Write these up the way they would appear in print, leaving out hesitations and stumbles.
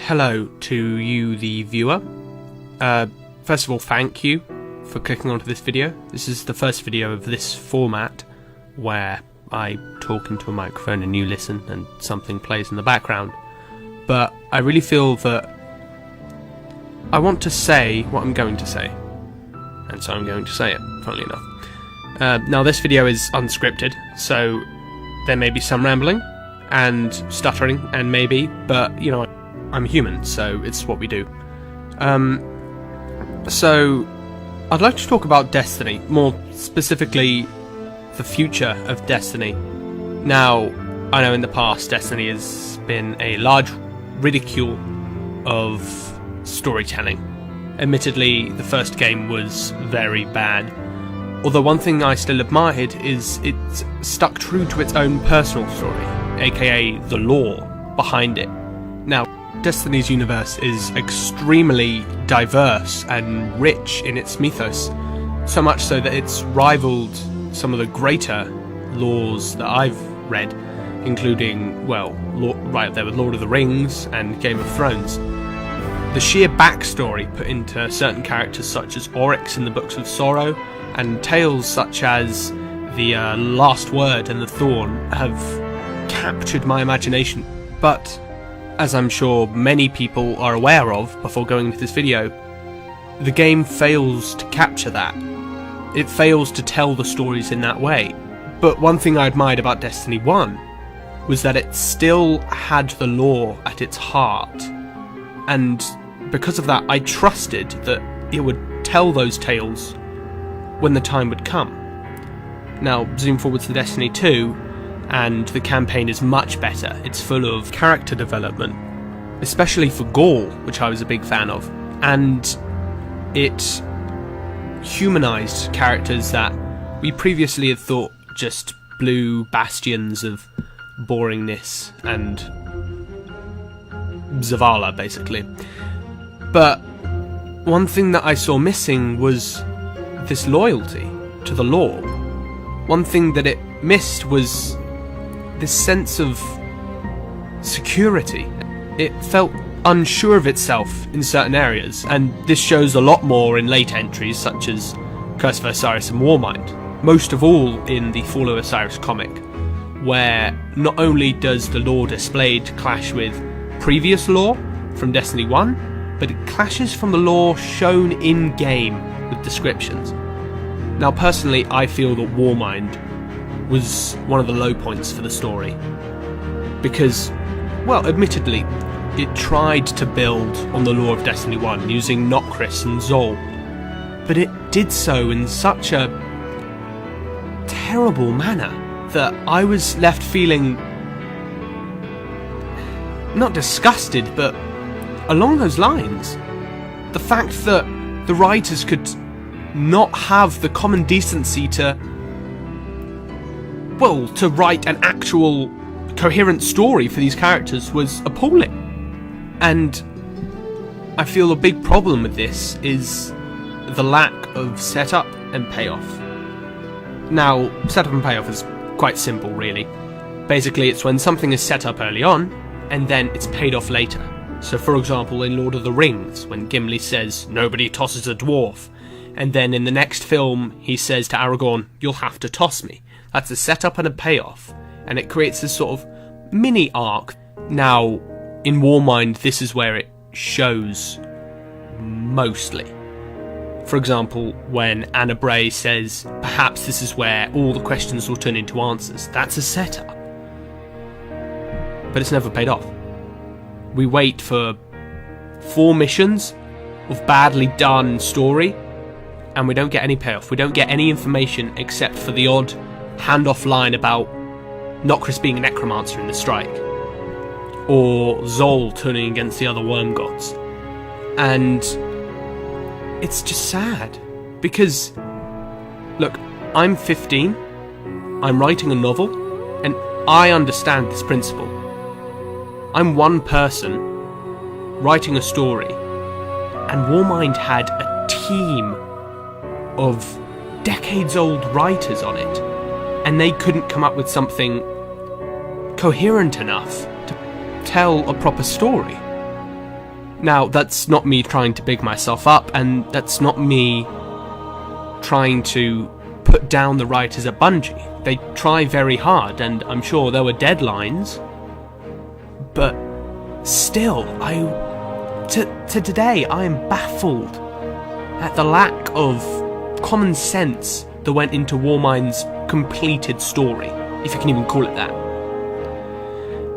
hello to you, the viewer. First of all, thank you for clicking onto this video. This is the first video of this format where I talk into a microphone and you listen and something plays in the background. But I really feel that I want to say what I'm going to say, and so I'm going to say it, funnily enough. Now this video is unscripted, so there may be some rambling and stuttering and maybe, but you know, I'm human, so it's what we do. So I'd like to talk about Destiny, more specifically the future of Destiny. Now, I know in the past Destiny has been a large ridicule of storytelling. Admittedly, the first game was very bad, although one thing I still admired is it stuck true to its own personal story, aka the lore behind it. Now, Destiny's universe is extremely diverse and rich in its mythos, so much so that it's rivaled some of the greater lores that I've read, including, well, right up there with Lord of the Rings and Game of Thrones. The sheer backstory put into certain characters such as Oryx in the Books of Sorrow, and tales such as the Last Word and the Thorn have captured my imagination. But, as I'm sure many people are aware of before going into this video, the game fails to capture that. It fails to tell the stories in that way. But one thing I admired about Destiny 1 was that it still had the lore at its heart, and because of that I trusted that it would tell those tales when the time would come. Now, zoom forward to Destiny 2, and the campaign is much better. It's full of character development, especially for Gaul, which I was a big fan of, and it humanized characters that we previously had thought just blue bastions of boringness and Zavala, basically. But one thing that I saw missing was this loyalty to the lore. One thing that it missed was this sense of security. It felt unsure of itself in certain areas, and this shows a lot more in late entries such as Curse of Osiris and Warmind, most of all in the Fall of Osiris comic, where not only does the lore displayed clash with previous lore from Destiny 1, but it clashes from the lore shown in-game with descriptions. Now personally, I feel that Warmind was one of the low points for the story, because, well, admittedly, it tried to build on the lore of Destiny 1 using Nokris and Zol, but it did so in such a terrible manner that I was left feeling not disgusted, but along those lines. The fact that the writers could not have the common decency to write an actual coherent story for these characters was appalling. And I feel a big problem with this is the lack of setup and payoff. Now, setup and payoff is quite simple, really. Basically, it's when something is set up early on, and then it's paid off later. So, for example, in Lord of the Rings, when Gimli says, "Nobody tosses a dwarf," and then in the next film, he says to Aragorn, "You'll have to toss me." That's a setup and a payoff, and it creates this sort of mini arc. Now, in Warmind, this is where it shows mostly. For example, when Anna Bray says, "Perhaps this is where all the questions will turn into answers," that's a setup. But it's never paid off. We wait for 4 missions of badly done story, and we don't get any payoff. We don't get any information except for the odd handoff line about Nokris being a necromancer in the strike, or Zol turning against the other worm gods. And it's just sad, because, look, I'm 15, I'm writing a novel, and I understand this principle. I'm one person writing a story, and Warmind had a team of decades-old writers on it, and they couldn't come up with something coherent enough to tell a proper story. Now, that's not me trying to big myself up, and that's not me trying to put down the writers at Bungie. They try very hard, and I'm sure there were deadlines, but still, to today, I am baffled at the lack of common sense that went into Warmind's completed story, if you can even call it that.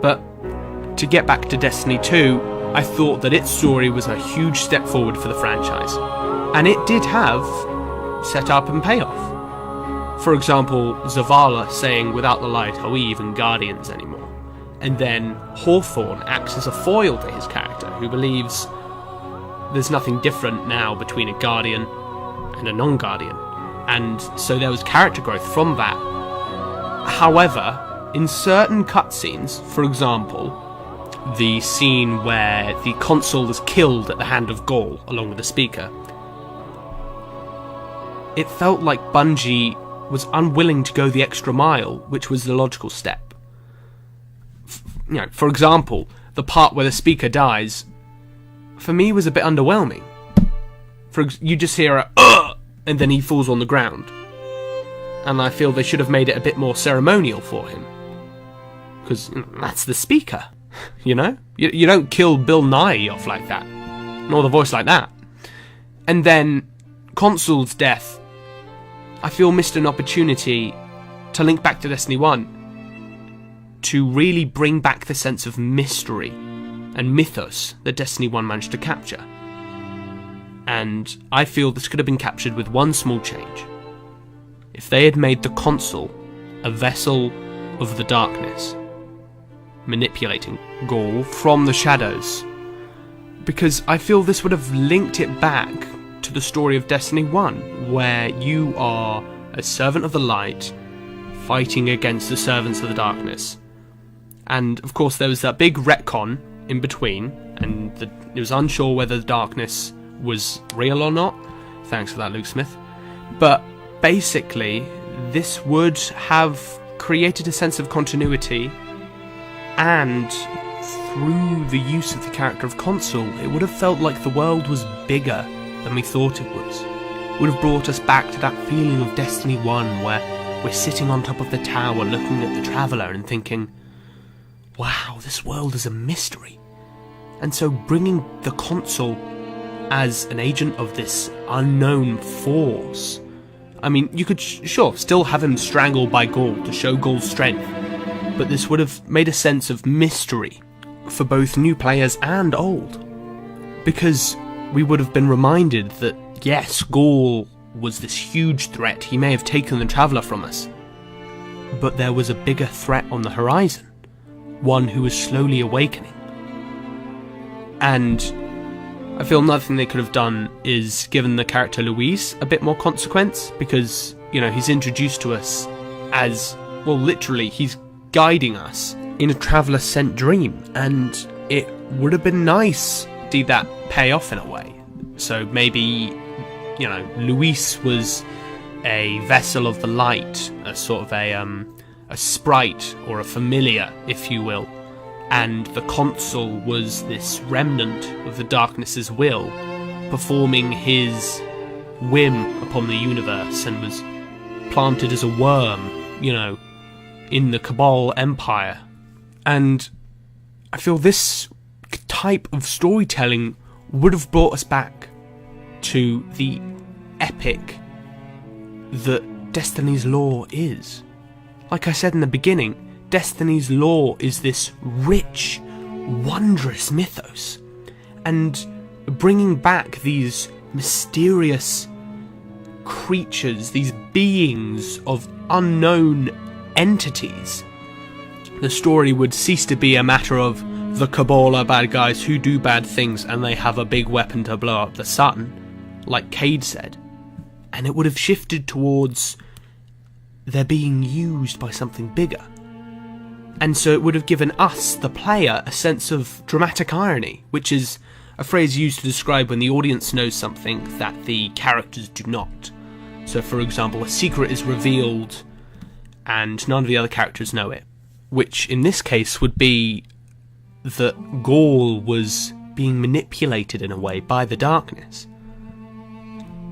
But to get back to Destiny 2, I thought that its story was a huge step forward for the franchise, and it did have setup and payoff. For example, Zavala saying, "Without the light, are we even Guardians anymore?" And then Hawthorne acts as a foil to his character, who believes there's nothing different now between a Guardian and a non-Guardian. And so there was character growth from that. However, in certain cutscenes, for example, the scene where the consul is killed at the hand of Gaul, along with the speaker, it felt like Bungie was unwilling to go the extra mile, which was the logical step. For example, the part where the speaker dies, for me, was a bit underwhelming. You just hear a "ugh," and then he falls on the ground. And I feel they should have made it a bit more ceremonial for him. Because that's the speaker. You know? You don't kill Bill Nye off like that. Nor the voice like that. And then, Consul's death, I feel missed an opportunity to link back to Destiny 1. To really bring back the sense of mystery and mythos that Destiny 1 managed to capture. And I feel this could have been captured with one small change. If they had made the Consul a vessel of the darkness, manipulating Gaul from the shadows, because I feel this would have linked it back to the story of Destiny 1, where you are a servant of the light fighting against the servants of the darkness. And of course there was that big retcon in between, and it was unsure whether the darkness was real or not. Thanks for that, Luke Smith. But basically, this would have created a sense of continuity, and through the use of the character of Consul, it would have felt like the world was bigger than we thought it was. It would have brought us back to that feeling of Destiny 1, where we're sitting on top of the tower looking at the Traveller and thinking, wow, this world is a mystery. And so bringing the Consul as an agent of this unknown force, I mean, you could sure still have him strangled by Gaul to show Gaul's strength, but this would have made a sense of mystery for both new players and old, because we would have been reminded that yes, Gaul was this huge threat, he may have taken the Traveller from us, but there was a bigger threat on the horizon, one who was slowly awakening. And I feel nothing they could have done is given the character Luis a bit more consequence, because, you know, he's introduced to us as, well, literally, he's guiding us in a Traveller-sent dream, and it would have been nice to see that pay off in a way. So maybe, you know, Luis was a vessel of the light, a sort of a sprite or a familiar, if you will, and the Consul was this remnant of the darkness's will, performing his whim upon the universe, and was planted as a worm, you know, in the Cabal Empire. And I feel this type of storytelling would have brought us back to the epic that Destiny's lore is. Like I said in the beginning, Destiny's lore is this rich, wondrous mythos, and bringing back these mysterious creatures, these beings of unknown entities, the story would cease to be a matter of the Cabal are bad guys who do bad things and they have a big weapon to blow up the sun, like Cade said, and it would have shifted towards they're being used by something bigger. And so it would have given us, the player, a sense of dramatic irony, which is a phrase used to describe when the audience knows something that the characters do not. So, for example, a secret is revealed and none of the other characters know it, which in this case would be that Gaul was being manipulated in a way by the darkness.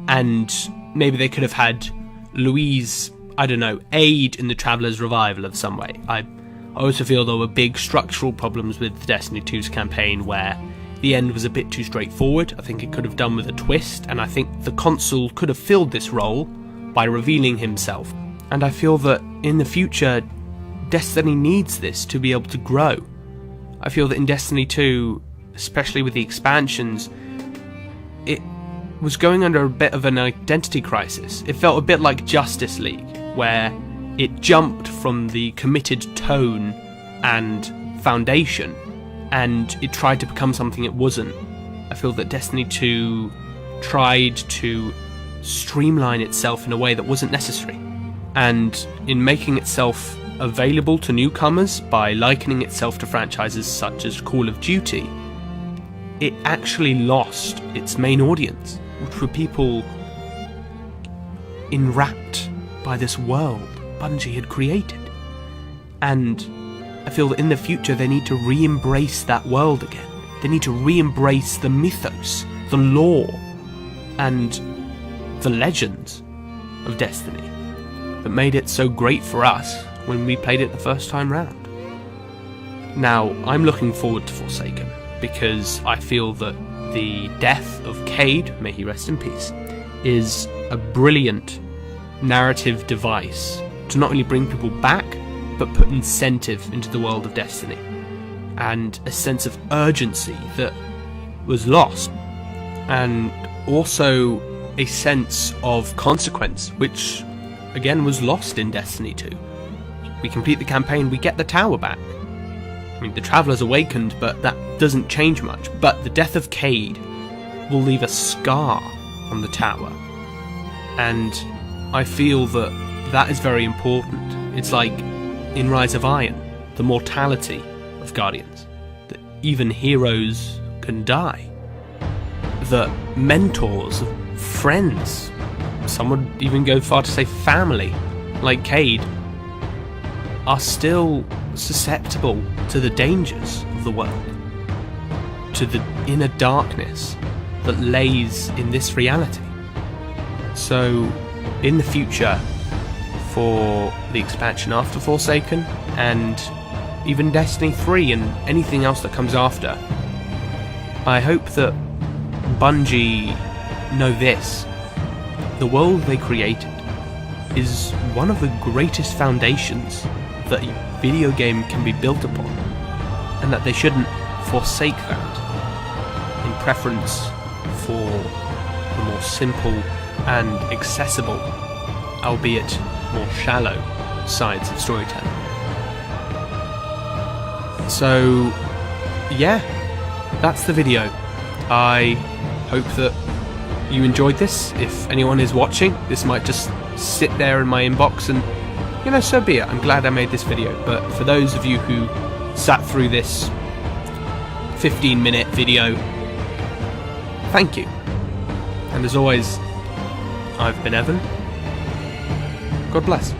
And maybe they could have had Louise, I don't know, aid in the Traveller's revival of some way. I also feel there were big structural problems with Destiny 2's campaign where the end was a bit too straightforward. I think it could have done with a twist, and I think the Consul could have filled this role by revealing himself. And I feel that in the future, Destiny needs this to be able to grow. I feel that in Destiny 2, especially with the expansions, it was going under a bit of an identity crisis. It felt a bit like Justice League, where it jumped from the committed tone and foundation, and it tried to become something it wasn't. I feel that Destiny 2 tried to streamline itself in a way that wasn't necessary, and in making itself available to newcomers by likening itself to franchises such as Call of Duty, it actually lost its main audience, which were people enwrapped by this world Bungie had created. And I feel that in the future they need to re-embrace that world again. They need to re-embrace the mythos, the lore, and the legends of Destiny that made it so great for us when we played it the first time round. Now, I'm looking forward to Forsaken because I feel that the death of Cayde, may he rest in peace, is a brilliant narrative device to not only bring people back, but put incentive into the world of Destiny, and a sense of urgency that was lost, and also a sense of consequence, which again was lost in Destiny 2. We complete the campaign, we get the tower back. I mean, the Traveller's awakened, but that doesn't change much. But the death of Cayde will leave a scar on the tower, and I feel that that is very important. It's like in Rise of Iron, the mortality of Guardians, that even heroes can die, that mentors, friends, some would even go far to say family, like Cayde, are still susceptible to the dangers of the world, to the inner darkness that lays in this reality. So, in the future, for the expansion after Forsaken, and even Destiny 3 and anything else that comes after, I hope that Bungie know this: the world they created is one of the greatest foundations that a video game can be built upon, and that they shouldn't forsake that in preference for the more simple and accessible, albeit more shallow, sides of storytelling. So, yeah, that's the video. I hope that you enjoyed this. If anyone is watching, this might just sit there in my inbox, and you know, so be it. I'm glad I made this video. But for those of you who sat through this 15-minute video, thank you. And as always, I've been Evan. God bless.